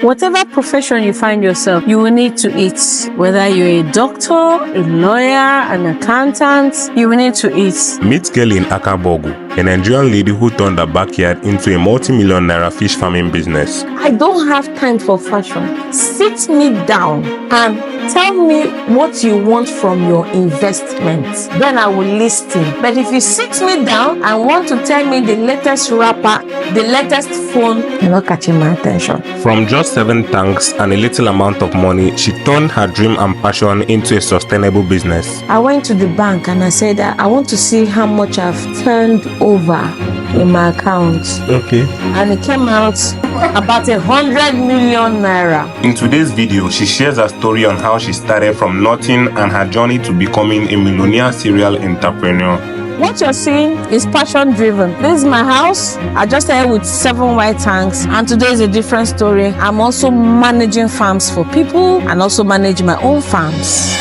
Whatever profession you find yourself, you will need to eat. Whether you're a doctor, a lawyer, an accountant, you will need to eat. Meet Kellyn Akabogu, a Nigerian lady who turned her backyard into a multi-million naira fish farming business. I don't have time for fashion. Sit me down and tell me what you want from your investment. Then I will listen. But if you sit me down and want to tell me the latest wrapper, the latest phone, you're not catching my attention. From just 7 tanks and a little amount of money, she turned her dream and passion into a sustainable business. I went to the bank and I said that I want to see how much I've turned over in my account. Okay. And it came out about 100 million naira. In today's video, she shares her story on how she started from nothing and her journey to becoming a millionaire serial entrepreneur. What you're seeing is passion driven. This is my house. I just started with 7 white tanks, and today is a different story. I'm also managing farms for people and also manage my own farms.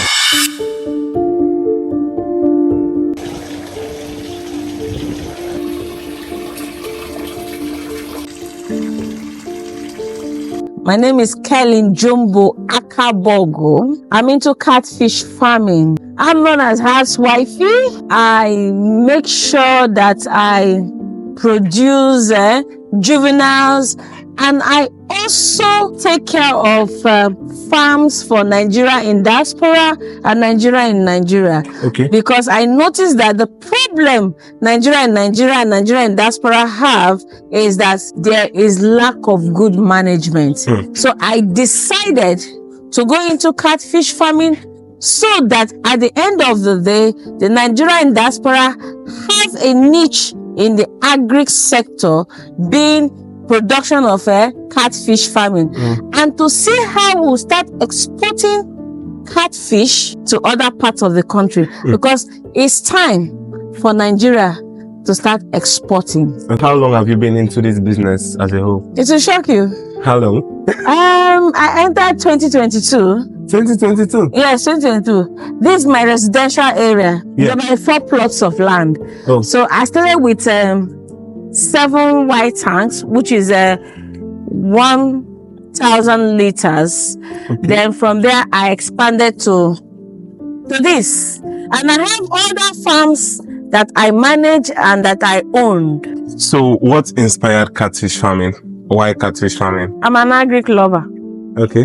My name is Kellyn Akabogu. I'm into catfish farming. I'm known as housewifey. I make sure that I produce juveniles, and I also take care of farms for Nigeria in Diaspora and Nigeria in Nigeria. Okay. Because I noticed that the problem Nigeria in Diaspora have is that there is lack of good management. So I decided to go into catfish farming so that at the end of the day, the Nigerian diaspora has a niche in the agri sector, being production of catfish farming, and to see how we'll start exporting catfish to other parts of the country, because it's time for Nigeria to start exporting. And how long have you been into this business as a whole? It will shock you. How long? I entered 2022. 2022? Yes, 2022. This is my residential area. Yeah. There are 4 plots of land. Oh. So I started with 7 white tanks, which is 1,000 liters. Okay. Then from there, I expanded to this. And I have other farms that I manage and that I owned. So what inspired catfish farming? Why catfish farming? I'm an agric lover. Okay.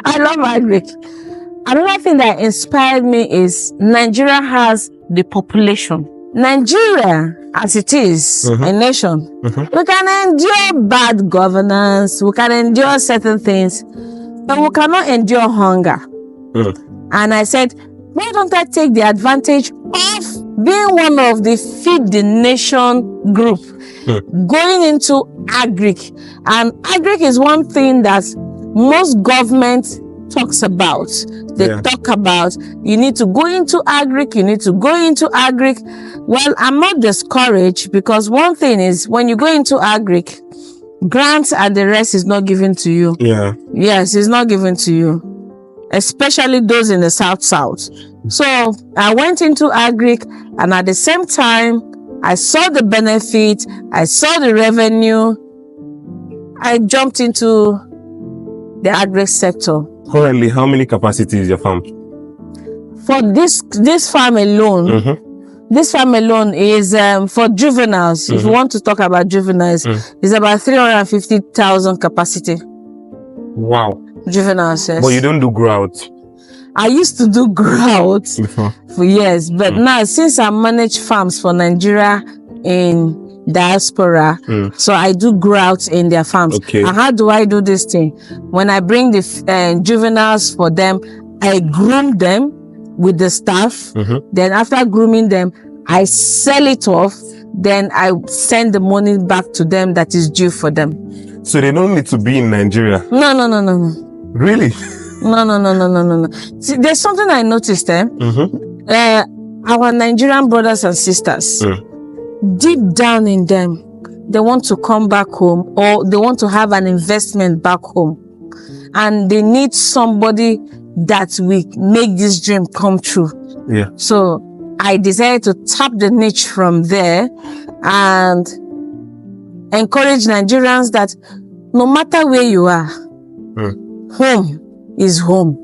I love agric. Another thing that inspired me is Nigeria has the population. Nigeria, as it is, a nation, we can endure bad governance, we can endure certain things, but we cannot endure hunger. And I said, why don't I take the advantage of being one of the Feed the Nation group, going into agric. And agric is one thing that most government talks about. They talk about, you need to go into agric, you need to go into agric. Well, I'm not discouraged, because one thing is, when you go into agric, grants and the rest is not given to you. Yeah. Yes, it's not given to you, especially those in the south. So I went into agric, and at the same time, I saw the benefit, I saw the revenue. I jumped into the agri sector. Currently, how many capacity is your farm? For this farm alone, this farm alone is for juveniles. If you want to talk about juveniles, it's about 350,000 capacity. Wow. Juveniles, yes. But you don't do grout? I used to do grout Before. for years, but now since I manage farms for Nigeria in Diaspora, so I do grout in their farms. Okay. And how do I do this thing? When I bring the juveniles for them, I groom them with the staff. Then after grooming them, I sell it off. Then I send the money back to them that is due for them. So they don't need to be in Nigeria? No. Really? No. See, there's something I noticed. Our Nigerian brothers and sisters, deep down in them, they want to come back home, or they want to have an investment back home, and they need somebody that will make this dream come true. Yeah. So I decided to tap the niche from there and encourage Nigerians that no matter where you are, Home is home.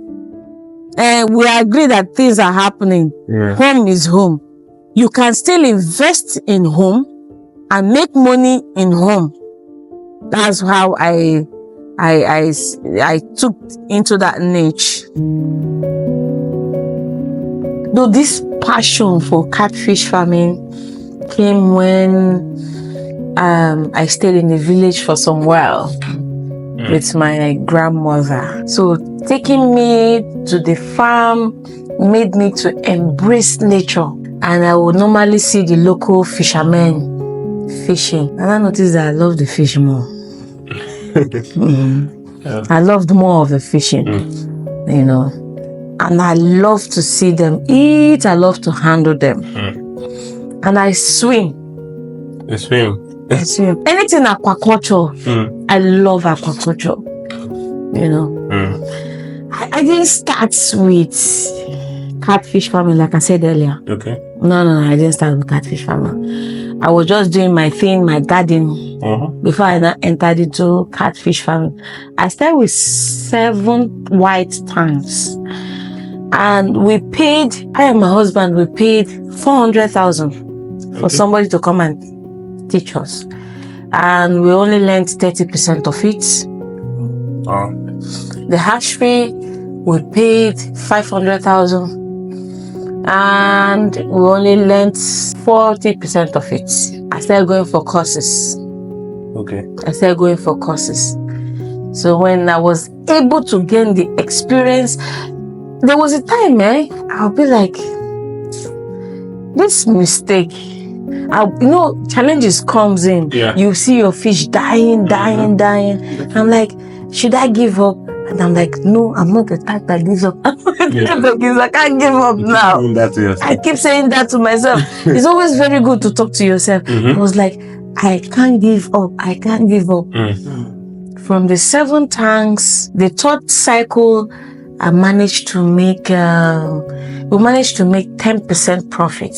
And we agree that things are happening. Home is home. You can still invest in home and make money in home. That's how I took into that niche. Though this passion for catfish farming came when I stayed in the village for some while with my grandmother. So taking me to the farm made me to embrace nature. And I would normally see the local fishermen fishing. And I noticed that I love the fish more. I loved more of the fishing, you know. And I love to see them eat. I love to handle them. And I swim. You swim? I swim. Anything aquaculture. I love aquaculture. You know. I didn't start with catfish farming like I said earlier. Okay. No, I didn't start with catfish farming. I was just doing my thing, my garden, before I entered into catfish farming. I started with 7 white tanks. And we paid, I and my husband, we paid 400,000 for somebody to come and teach us. And we only learned 30% of it. The hatchery, we paid 500,000. And we only learned 40% of it. I started going for courses. I started going for courses. So when I was able to gain the experience, there was a time, I'll be like, this mistake, challenges comes in. You see your fish dying. I'm like, should I give up? And I'm like, no, I'm not the type that gives up. I can't give up now. I keep saying that to myself. It's always very good to talk to yourself. I was like, I can't give up. From the 7 tanks, the 3rd cycle, I managed to make, we managed to make 10% profit.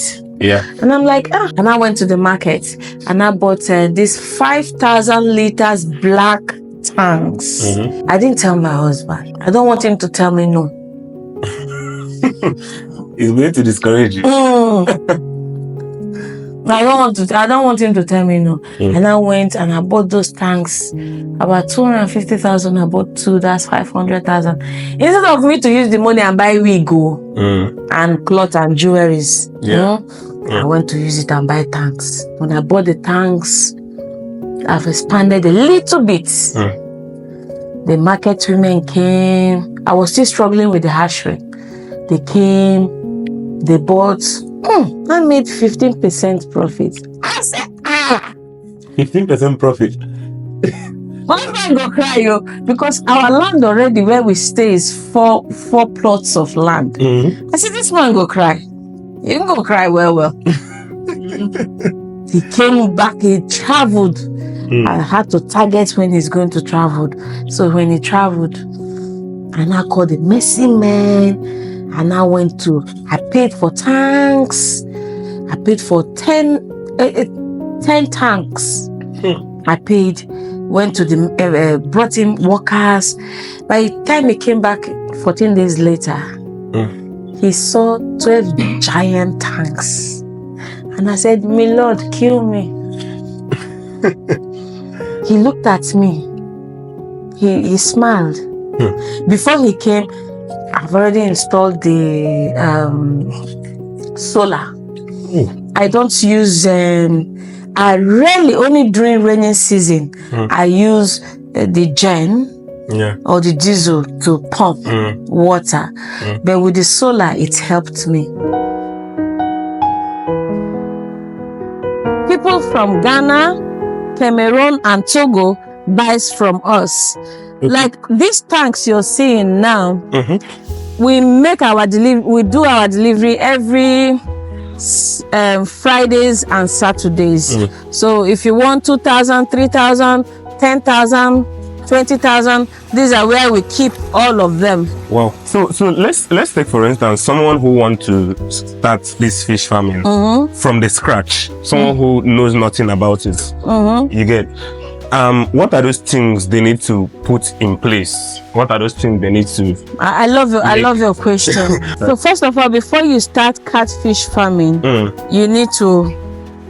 And I'm like, and I went to the market and I bought this 5,000 liters black tanks. I didn't tell my husband. I don't want him to tell me no. He's going to discourage you. I don't want him to tell me no. And I went and I bought those tanks. About 250,000, I bought 2, that's 500,000. Instead of me to use the money and buy wig and cloth and jewelries, I went to use it and buy tanks. When I bought the tanks, I've expanded a little bit. The market women came. I was still struggling with the hatchery. They came, they bought. I made 15% profit. I said, 15% profit. One man go cry, because our land already where we stay is four plots of land. I said, this man go cry. He didn't go cry well. He came back, he traveled. I had to target when he's going to travel. So when he traveled, and I called the missing man, and I paid for tanks. I paid for 10 tanks. I paid, went to brought in workers. By the time he came back 14 days later, he saw 12 giant tanks. And I said, my Lord, kill me. He looked at me. He smiled. Before he came, I've already installed the solar. I don't use, I rarely, only during rainy season, I use the gen or the diesel to pump water. But with the solar, it helped me. People from Ghana, Cameroon, and Togo buys from us. Like these tanks you're seeing now, we make our we do our delivery every Fridays and Saturdays. So if you want 2,000, 3,000, 10,000, 20,000, these are where we keep all of them. Wow. So let's take for instance someone who wants to start this fish farming from the scratch. Someone who knows nothing about it. You get. what are those things they need to put in place? What are those things they need to? I love your question. So first of all, before you start catfish farming, you need to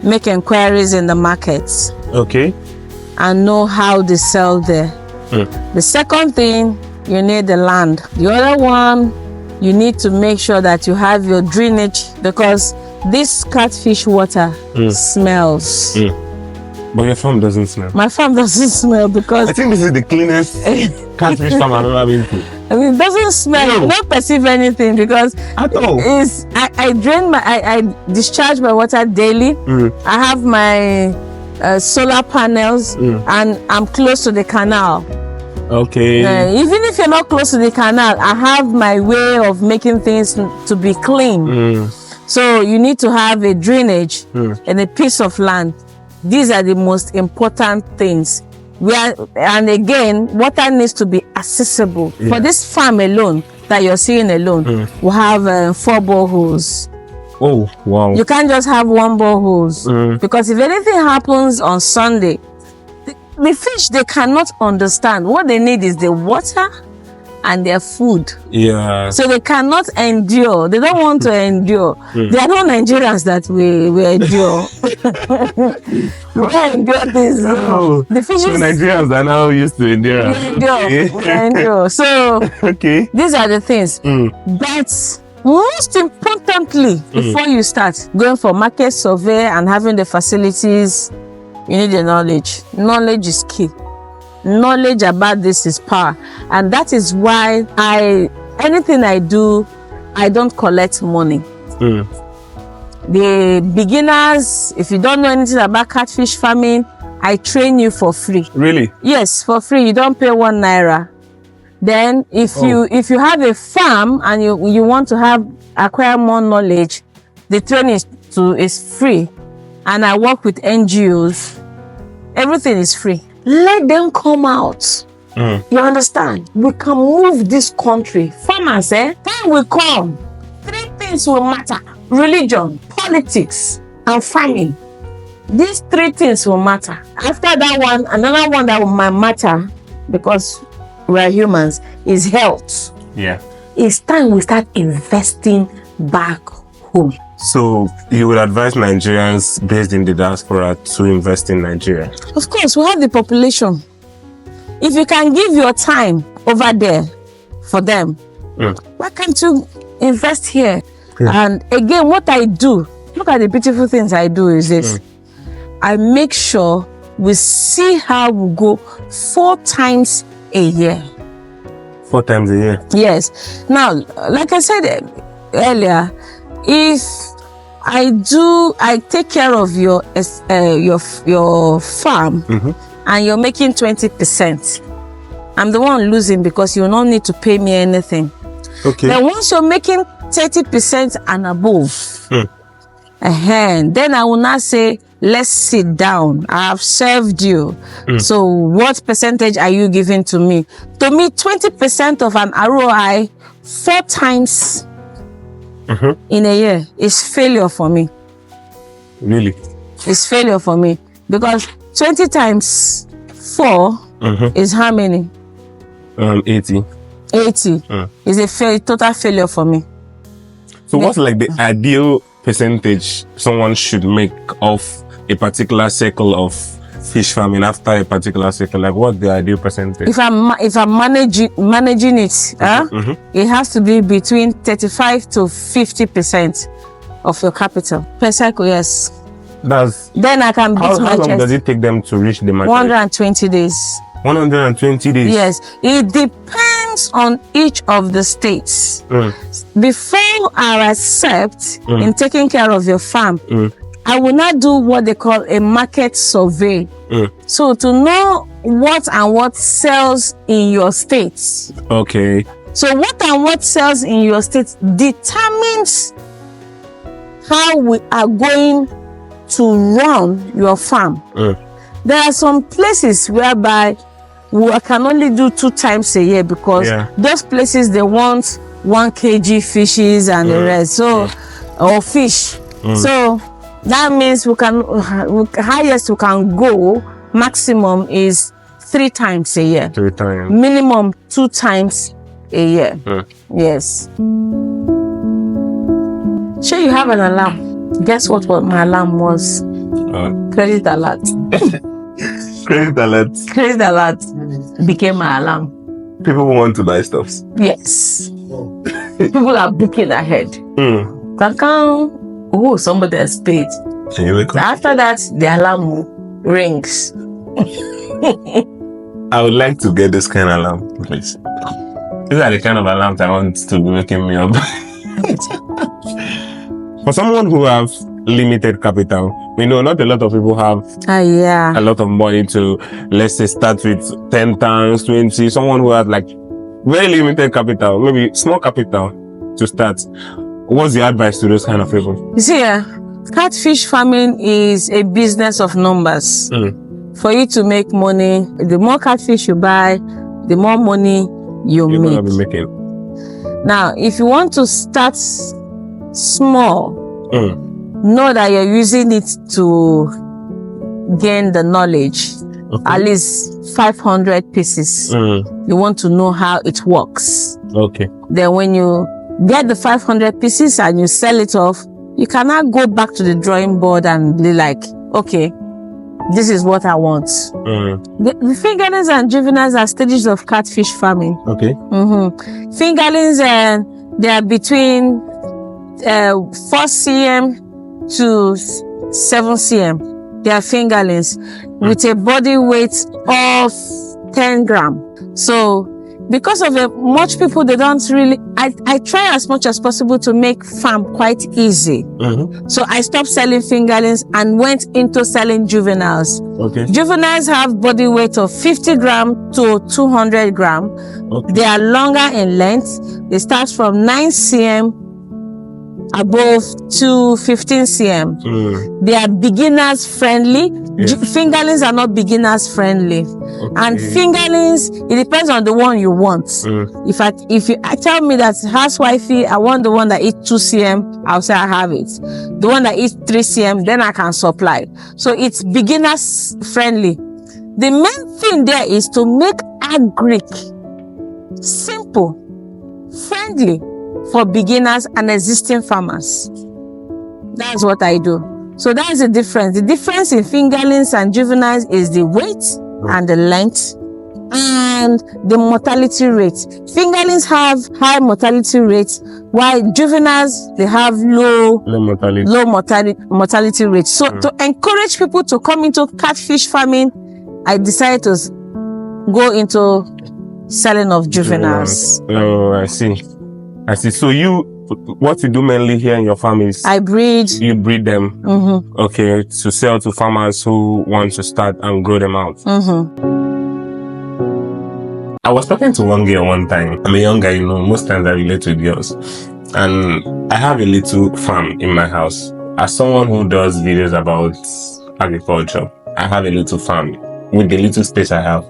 make inquiries in the markets. Okay. And know how they sell there. The second thing, you need the land. The other one, you need to make sure that you have your drainage, because this catfish water smells. But your farm doesn't smell. My farm doesn't smell because I think this is the cleanest catfish farm I've ever been to. I mean, it doesn't smell. No. You don't perceive anything because At all. I discharge my water daily. I have my solar panels and I'm close to the canal. Okay. Even if you're not close to the canal, I have my way of making things to be clean. So you need to have a drainage and a piece of land. These are the most important things. And again, water needs to be accessible. For this farm alone that you're seeing alone, we have 4 boreholes. Oh, wow. You can't just have 1 borehole because if anything happens on Sunday, the fish, they cannot understand. What they need is the water and their food. Yeah. So they cannot endure. They don't want to endure. They are not Nigerians that we endure. We endure this. Oh, The fishes. so Nigerians are now used to endurance. We endure. So Okay. these are the things. But most importantly, before you start going for market survey and having the facilities, you need the knowledge. Knowledge is key. Knowledge about this is power, and that is why anything I do, I don't collect money. The beginners, if you don't know anything about catfish farming, I train you for free. Really? Yes, for free. You don't pay 1 naira. Then if you have a farm and you want to acquire more knowledge, the training is free, and I work with NGOs. Everything is free. Let them come out. You understand? We can move this country. Farmers, time will come. 3 things will matter: religion, politics, and farming. These 3 things will matter. After that one, another one that might matter, because we are humans, is health. Yeah. It's time we start investing back home. So you would advise Nigerians based in the diaspora to invest in Nigeria? Of course, we have the population. If you can give your time over there for them, why can't you invest here? And again, what I do, look at the beautiful things I do is this. I make sure we see how we go 4 times a year. 4 times a year? Yes. Now, like I said earlier, if I take care of your farm and you're making 20%, I'm the one losing because you don't need to pay me anything. Okay. Then once you're making 30% and above, then I will not say, let's sit down. I have served you. So what percentage are you giving to me? To me, 20% of an ROI 4 times in a year is failure for me. Really? It's failure for me because 20 times 4 is how many? 80. 80 is a total failure for me. So what's like the ideal percentage someone should make of a particular cycle of fish farming after a particular cycle? Like what's the ideal percentage? If I'm managing it, it has to be between 35 to 50% of your capital per cycle. Yes. Then I can beat my chest. How long does it take them to reach the market? 120 days. 120 days. Yes, it depends on each of the states. Before I accept in taking care of your farm, I will not do what they call a market survey. So to know what sells in your states. Okay. So what sells in your states determines how we are going to run your farm. There are some places whereby we can only do 2 times a year because those places, they want 1 kg fishes and the rest. So, or fish. So that means highest we can go maximum is 3 times a year. 3 times. Minimum 2 times a year. Yes. Sure, you have an alarm. Guess what my alarm was? Credit alert. Credit alert. Credit alert became my alarm. People want to buy stuff. Yes. People are booking ahead. Oh, somebody has paid. After that, the alarm rings. I would like to get this kind of alarm, please. These are the kind of alarms I want to be waking me up. For someone who have limited capital, we know not a lot of people have a lot of money to, let's say, start with 10 times, 20. Someone who has like very limited capital, maybe small capital to start. What's the advice to those kind of people? You see, catfish farming is a business of numbers. For you to make money, the more catfish you buy, the more money you're gonna be making. Now, if you want to start small, know that you're using it to gain the knowledge. At least 500 pieces. You want to know how it works. Then when you get the 500 pieces and you sell it off, you cannot go back to the drawing board and be like, okay, this is what I want. The fingerlings and juveniles are stages of catfish farming. Fingerlings, they are between 4 cm to 7 cm. They are fingerlings with a body weight of 10 grams. So because of much people, they don't really, I try as much as possible to make farm quite easy. So I stopped selling fingerlings and went into selling juveniles. Juveniles have body weight of 50 grams to 200 grams. They are longer in length. They start from 9 cm above to 15 cm. They are beginners friendly. Fingerlings are not beginners friendly. And fingerlings, it depends on the one you want. If you tell me that housewifey, I want the one that eats 2 cm, I'll say I have it. The one that eats 3 cm, then I can supply. So it's beginners friendly. The main thing there is to make agric simple, friendly for beginners and existing farmers. That's what I do. So that's the difference. The difference in fingerlings and juveniles is the weight and the length and the mortality rate. Fingerlings have high mortality rates, while juveniles, they have low mortality rate. So to encourage people to come into catfish farming, I decided to go into selling of juveniles. Oh, I see. So what you do mainly here in your farm is I breed. You breed them. Okay, to sell to farmers who want to start and grow them out. I was talking to one girl one time. I'm a young guy, you know, most times I relate with girls. And I have a little farm in my house. As someone who does videos about agriculture, I have a little farm with the little space I have.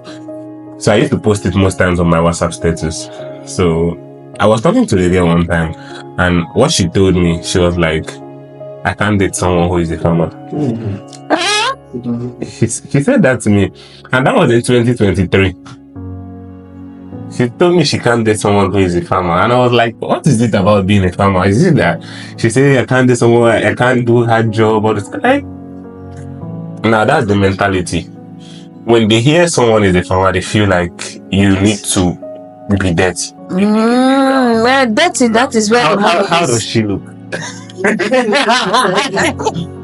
So I used to post it most times on my WhatsApp status. So I was talking to the girl one time, and what she told me, she was like, I can't date someone who is a farmer. She said that to me, and that was in 2023. She told me she can't date someone who is a farmer, and I was like, what is it about being a farmer? Is it that she said I can't date someone, I can't do hard job, or this? Like, now that's the mentality. When they hear someone is a farmer, they feel like you need to be dirty. Dirty, that is where how does she look?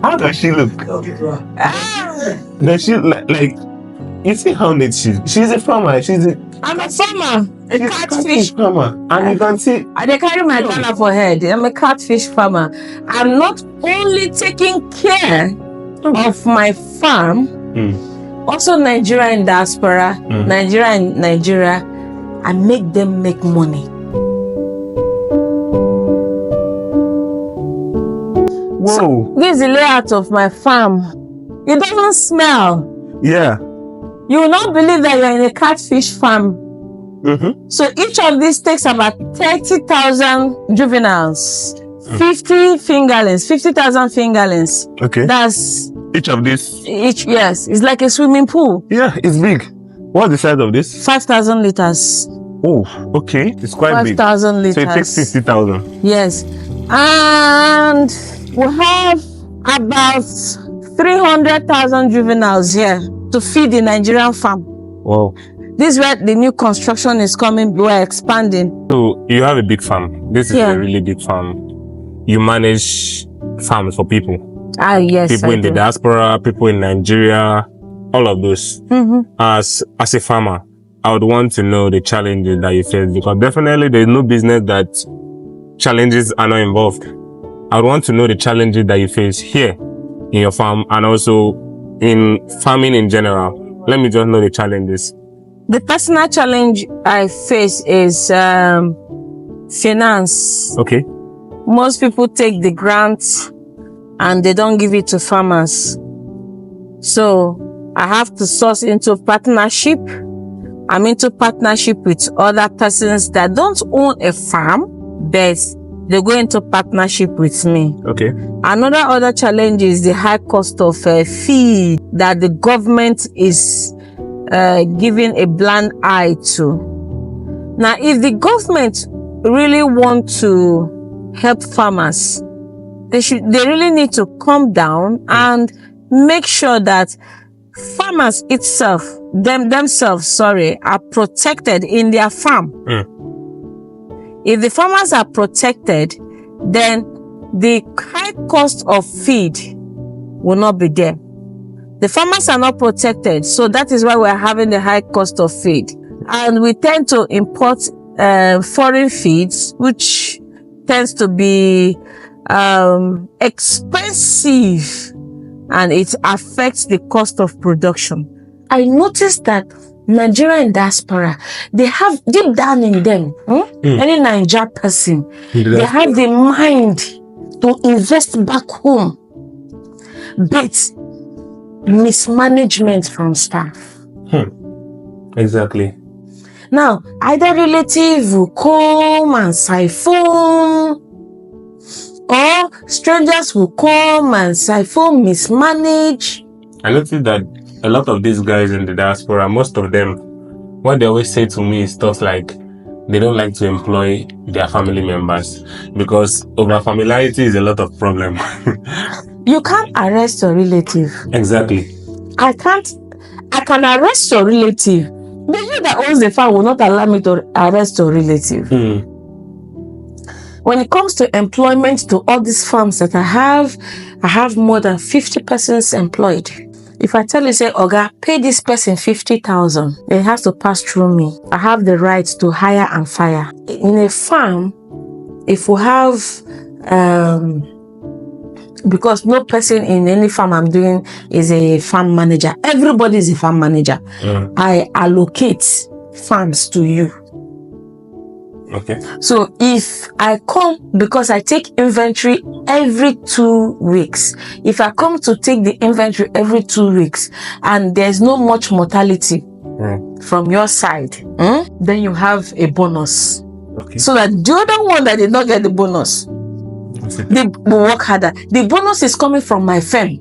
How does she look? Does she like you see how neat she's a farmer. I'm a farmer, a catfish farmer, and you can see they carry my dollar for head. I'm a catfish farmer. I'm not only taking care of my farm, also Nigerian diaspora, Nigeria, I make them make money. Whoa! So, this is the layout of my farm. It doesn't smell. Yeah. You will not believe that you're in a catfish farm. So each of these takes about 30,000 juveniles, 50 fingerlings, 50,000 fingerlings. Okay. That's Each of these? Yes. It's like a swimming pool. Yeah, it's big. What's the size of this? 5,000 liters. Oh, okay. It's quite big. 5,000 liters. So it takes 50,000. Yes. And we have about 300,000 juveniles here to feed the Nigerian farm. Wow. This is where the new construction is coming. We're expanding. So you have a big farm. This is a really big farm. You manage farms for people. Yes. People in the diaspora, people in Nigeria, all of those. As a farmer, I would want to know the challenges that you face, because definitely there's no business that challenges are not involved. I would want to know the challenges that you face here in your farm and also in farming in general. Let me just know the challenges. The personal challenge I face is finance. Okay. Most people take the grant and they don't give it to farmers. So I have to source into partnership. I'm into partnership with other persons that don't own a farm, but they go into partnership with me. Okay. Other challenge is the high cost of feed that the government is giving a blind eye to. Now, if the government really want to help farmers, they really need to come down and make sure that farmers themselves are protected in their farm. If the farmers are protected, then the high cost of feed will not be there. The farmers are not protected, so that is why we're having the high cost of feed. And we tend to import foreign feeds, which tends to be expensive, and it affects the cost of production. I noticed that Nigerian diaspora, they have deep down in them, any Nigerian person, they have the mind to invest back home, but mismanagement from staff. Exactly. Now, either relative will come and siphon, or strangers will come and siphon, mismanage. I noticed that a lot of these guys in the diaspora, most of them, what they always say to me is stuff like they don't like to employ their family members because over familiarity is a lot of problem. You can't arrest your relative. Exactly. I can arrest your relative. The you that owns the farm will not allow me to arrest your relative. When it comes to employment to all these farms that I have more than 50 persons employed. If I tell you, say, Oga, pay this person 50,000, it has to pass through me. I have the right to hire and fire. In a farm, if we have, because no person in any farm I'm doing is a farm manager. Everybody is a farm manager. I allocate farms to you. Okay. So if I come, because I take inventory every 2 weeks, if I come to take the inventory every 2 weeks and there's no much mortality from your side, then you have a bonus. Okay. So that the other one that did not get the bonus, they will work harder. The bonus is coming from my firm,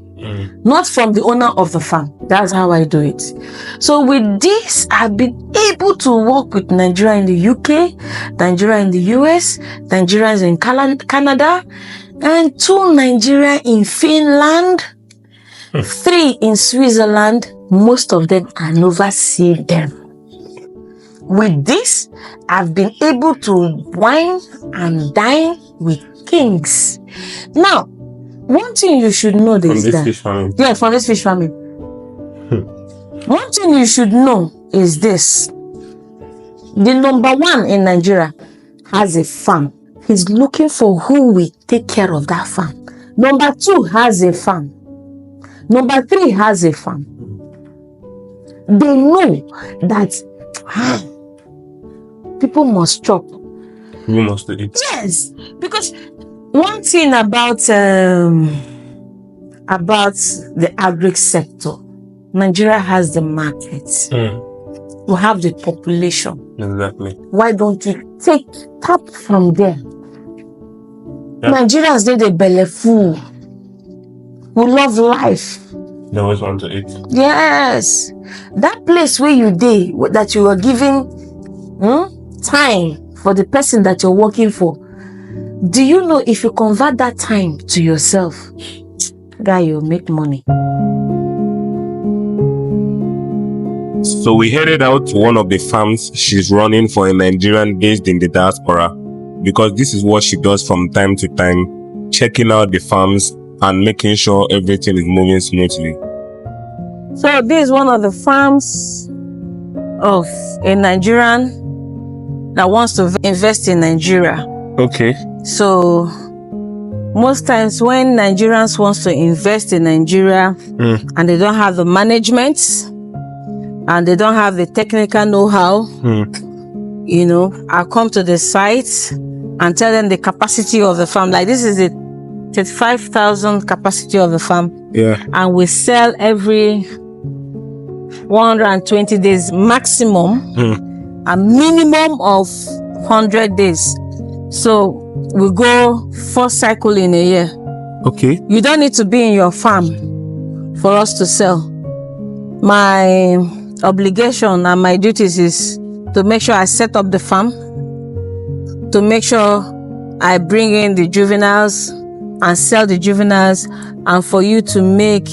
not from the owner of the farm. That's how I do it. So with this, I've been able to work with Nigeria in the UK, Nigeria in the US, Nigerians in Canada, and 2 Nigeria in Finland, 3 in Switzerland. Most of them I never see them. With this, I've been able to wine and dine with kings. Now, one thing you should know From this fish farming. Yeah, from this fish farming. One thing you should know is this. The number 1 in Nigeria has a farm. He's looking for who will take care of that farm. Number 2 has a farm. Number 3 has a farm. They know that people must chop. We must eat. Yes, because one thing about the agri sector, Nigeria has the market. We have the population. Exactly. Why don't you tap from there? Nigerians need a belly full. We love life. They always want to eat. Yes. That place where you dey, that you are giving time for the person that you're working for. Do you know if you convert that time to yourself, guy, you'll make money. So we headed out to one of the farms she's running for a Nigerian based in the diaspora, because this is what she does from time to time, checking out the farms and making sure everything is moving smoothly. So this is one of the farms of a Nigerian that wants to invest in Nigeria. Okay. So most times when Nigerians want to invest in Nigeria and they don't have the management and they don't have the technical know-how, you know, I come to the site and tell them the capacity of the farm. Like this is the 35,000 capacity of the farm. Yeah. And we sell every 120 days maximum, a minimum of 100 days. So we go 4 cycles in a year. Okay. You don't need to be in your farm for us to sell. My obligation and my duties is to make sure I set up the farm, to make sure I bring in the juveniles and sell the juveniles, and for you to make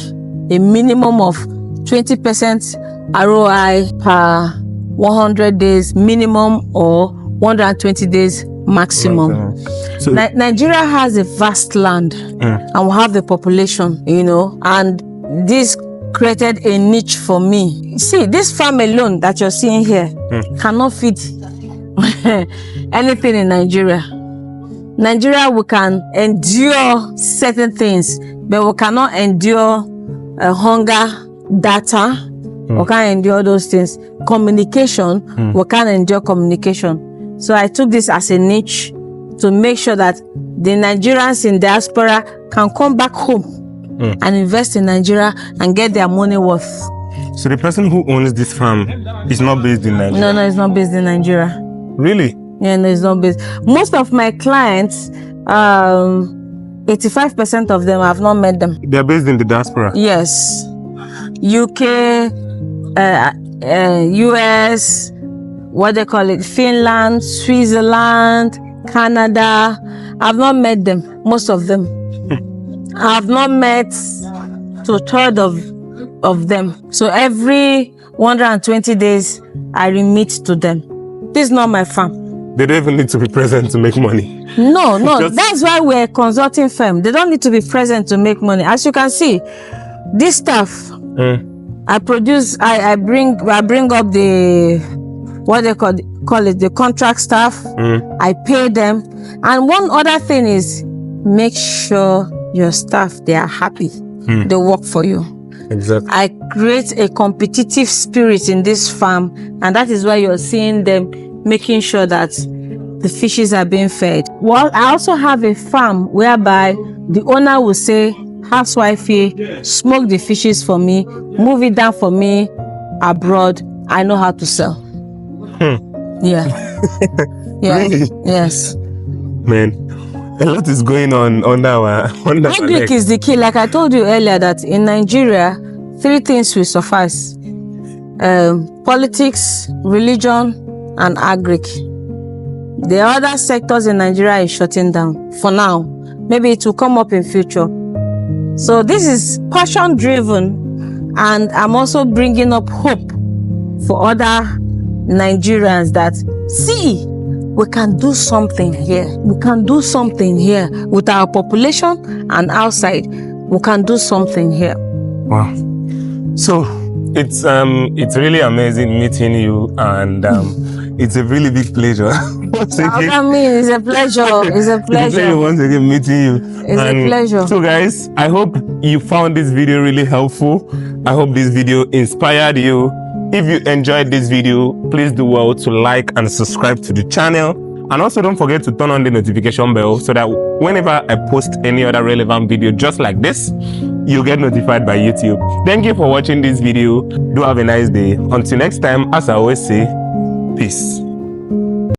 a minimum of 20% ROI per 100 days minimum or 120 days maximum. So Nigeria has a vast land and we have the population, you know, and this created a niche for me. See, this farm alone that you're seeing here cannot feed anything in Nigeria. Nigeria, we can endure certain things, but we cannot endure hunger, data. We can't endure those things. Communication, we can't endure communication. So I took this as a niche to make sure that the Nigerians in diaspora can come back home and invest in Nigeria and get their money worth. So the person who owns this farm is not based in Nigeria? No, it's not based in Nigeria. Really? Yeah, no, it's not based. Most of my clients, 85% of them, I've not met them. They're based in the diaspora? Yes. UK, US, what they call it, Finland, Switzerland, Canada. I've not met them, most of them. I've not met 2/3 of them. So every 120 days, I remit to them. This is not my farm. They don't even need to be present to make money. No, that's why we're a consulting firm. They don't need to be present to make money. As you can see, this stuff, I produce, I bring up the, what they call it, the contract staff. I pay them. And one other thing is, make sure your staff, they are happy. They work for you. Exactly. I create a competitive spirit in this farm, and that is why you're seeing them making sure that the fishes are being fed. Well, I also have a farm whereby the owner will say, housewifey, smoke the fishes for me, move it down for me abroad. I know how to sell. Yeah. Yeah. Really? Yes. Man, a lot is going on under our Agric is the key. Like I told you earlier, that in Nigeria, 3 things will suffice: politics, religion, and agric. The other sectors in Nigeria is shutting down for now. Maybe it will come up in future. So this is passion driven, and I'm also bringing up hope for other Nigerians that, see, we can do something here. We can do something here with our population and outside. We can do something here. Wow. So it's really amazing meeting you, and it's a really big pleasure. Once again, I mean, it's a pleasure. It's a pleasure. Once again meeting you. It's a pleasure. So guys, I hope you found this video really helpful. I hope this video inspired you. If you enjoyed this video, please do well to like and subscribe to the channel. And also don't forget to turn on the notification bell so that whenever I post any other relevant video just like this, you'll get notified by YouTube. Thank you for watching this video. Do have a nice day. Until next time, as I always say, peace.